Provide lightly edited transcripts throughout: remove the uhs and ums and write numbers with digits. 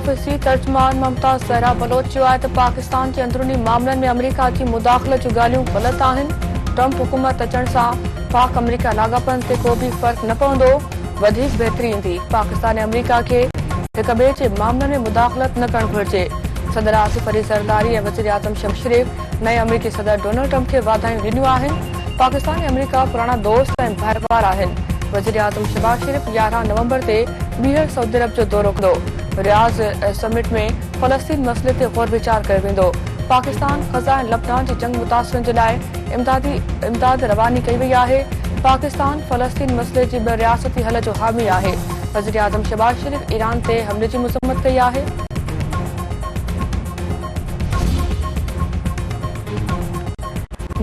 Office की तर्जमान मुमताज ज़हरा बलोच चयो आहे त पाकिस्तान के अंदरूनी मामलन में अमेरिका की मुदाखलत जूं ॻाल्हियूं ग़लत आहिनि। ट्रंप हुकूमत अचण सां पाक अमेरिका लाॻापन ते को बि फ़र्क़ न पवंदो, वधीक बहितरी ईंदी। पाकिस्तान ऐं अमेरिका खे हिक ॿिए जे मामलनि में मुदाखलत न करणु घुरिजे। सदर आसिफ अली ज़रदारी ऐं वज़ीर आज़म शहबाज़ शरीफ़ नए अमरीकी सदर डोनाल्ड ट्रंप खे वाधायूं ॾिनियूं आहिनि। पाकिस्तान ऐं अमेरिका पुराणा दोस्त ऐं भाईवार आहिनि। वज़ीर आज़म शहबाज़ शरीफ़ 11 नवंबर ते ॿीहर सऊदी अरब जो दौरो कंदो। रियाज़ समिट में फ़लस्तीन मसइले ते गौर वीचार कयो वेंदो। पाकिस्तान ग़ज़ा ऐं लबनान जी जंग मुतासिरनि जे लाइ इमदाद रवानी कई वई आहे। पाकिस्तान फ़लस्तीन मसइले जी ॿ रियासती हल जो हामी आहे। वज़ीर आज़म शहबाज़ शरीफ़ ईरान ते हमले जी मज़म्मत कई आहे।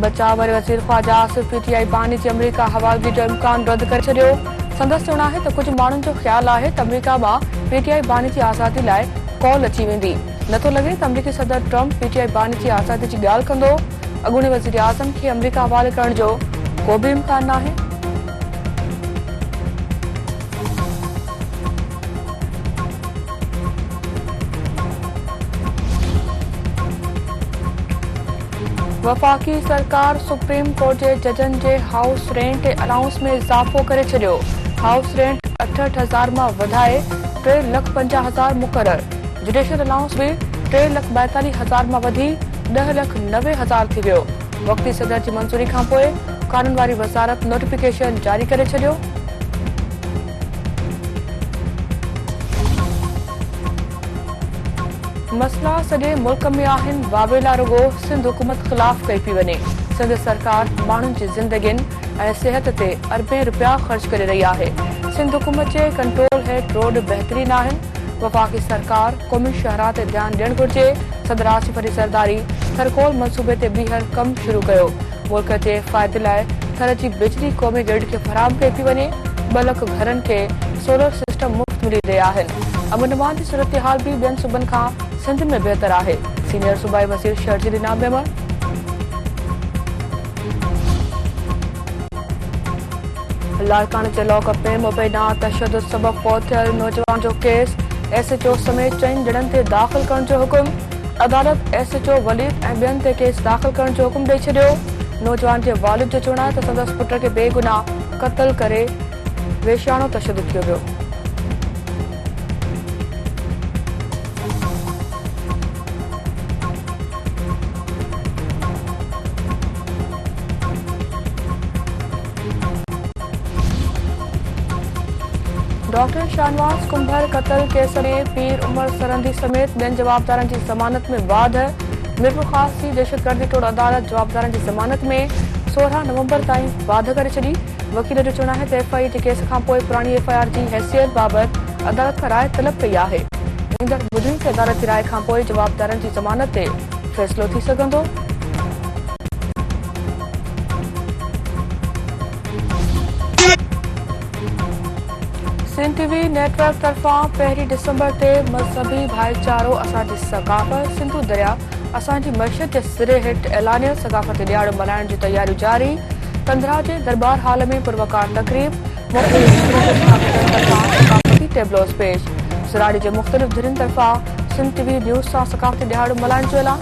बचाव वारे वज़ीर ख़्वाजा आसिफ पीटीआई बानी जी अमेरिका हवालगी जो इम्कान रद्द करे छॾियो। संदसि चवणु आहे त कुझु माण्हुनि जो ख़्यालु आहे त अमेरिका मां पीटीआई बानी जी आज़ादी लाइ कॉल अची वेंदी। नथो लॻे त अमरीकी सदर ट्रंप पीटीआई बानी जी आज़ादी जी ॻाल्हि कंदो। अॻूणे वज़ीर आज़म खे अमेरिका हवाले करण जो को बि इम्कान नाहे। वफ़ाक़ी सरकार सुप्रीम कोर्ट जे जजनि जे हाउस रेंट अलाउंस में इज़ाफ़ो करे छॾियो। हाउस रेंट 68,000 मां वधाए 3,50,000 मुक़ररु। जुडिशियल अलाउंस बि 3,42,000 मां वधी 10,90,000 थी वियो। वक़्ती सदर जी मंज़ूरी खां पोइ कानून वारी वज़ारत नोटिफिकेशन जारी करे छॾियो। मसला सॼे मुल्क में आहिनि, वावेला रुगो सिंध हुकूमत ख़िलाफ़ कई पई वञे। सिंध सरकार माण्हुनि जी ज़िंदगियुनि ऐं सिहत ते अरबें रुपया ख़र्च करे रही आहे। सिंध हुकूमत जे कंट्रोल हेठ रोड बहितरीन आहिनि। वफ़ाक़ी सरकार क़ौमी शहरा ते ध्यानु ॾियणु घुरिजे। सदर आसिफ अली ज़रदारी थरकोल मंसूबे ते ॿीहर कमु शुरू कयो। मुल्क जे फ़ाइदे लाइ थर जी बिजली क़ौमी ग्रिड खे फराहम कई पई वञे। 2 लख घरनि खे सोलर सिस्टम मुफ़्त मिली रहिया आहिनि। अमन जी सूरत हाल बि ॿियनि सूबनि खां सिंध में बेहतर आहे। सीनियर सूबाई वज़ीर शर्जील इनाम मेमर लाड़काने जे लॉकअप में मुबैना तशद्दुद सबब फौत थियल नौजवान जो केस एसएचओ समेत 4 ॼणनि ते दाख़िल करण जो हुकुम। अदालत एसएचओ वलीद ऐं ॿियनि ते केस दाख़िल करण जो हुकुम ॾेई छॾियो। नौजवान जे वालिद जो चवणु आहे त संदसि पुट खे बेगुनाह क़त्ल करे वेश्याणो तशद्दुद कयो वियो। डॉक्टर शाहनवाज कुंभर कत्ल केस में पीर उमर सरंदी समेत ॿियनि जवाबदारनि जी ज़मानत में वाध। मिरपुर ख़ासि दहशतगर्दी टोड़ अदालत जवाबदारनि जी ज़मानत में 16 नवंबर ताईं वाध करे छॾी। वकील जो चवणु आहे त एफआईए जे केस खां पोइ पुराणी एफआईआर जी हैसियत बाबति अदालत खां राय तलब कई आहे। ईंदड़ ॿुधरु ते अदालत जी राय खां पोइ जवाबदारनि जी ज़मानत ते फ़ैसिलो थी सघंदो। सिंध टीवी नेटवर्क तरफ़ां 1 दिसंबर ते मज़हबी भाईचारो असांजी सक़ाफ़त सिंधु दरिया असांजी मइशत जे सिरे हेठि ऐलानियल सक़ाफ़ती ॾियारो मल्हाइण जूं तयारियूं जारी। कंधरा जे दरबार हाल में पुरवकार तक़रीब सक़ाफ़ती टेबलोस पेश। सराड़ी जे मुख़्तलिफ़ धिरियुनि तरफ़ां सिंध टीवी न्यूज़ सां सक़ाफ़ती ॾियारो मल्हाइण जो ऐलान।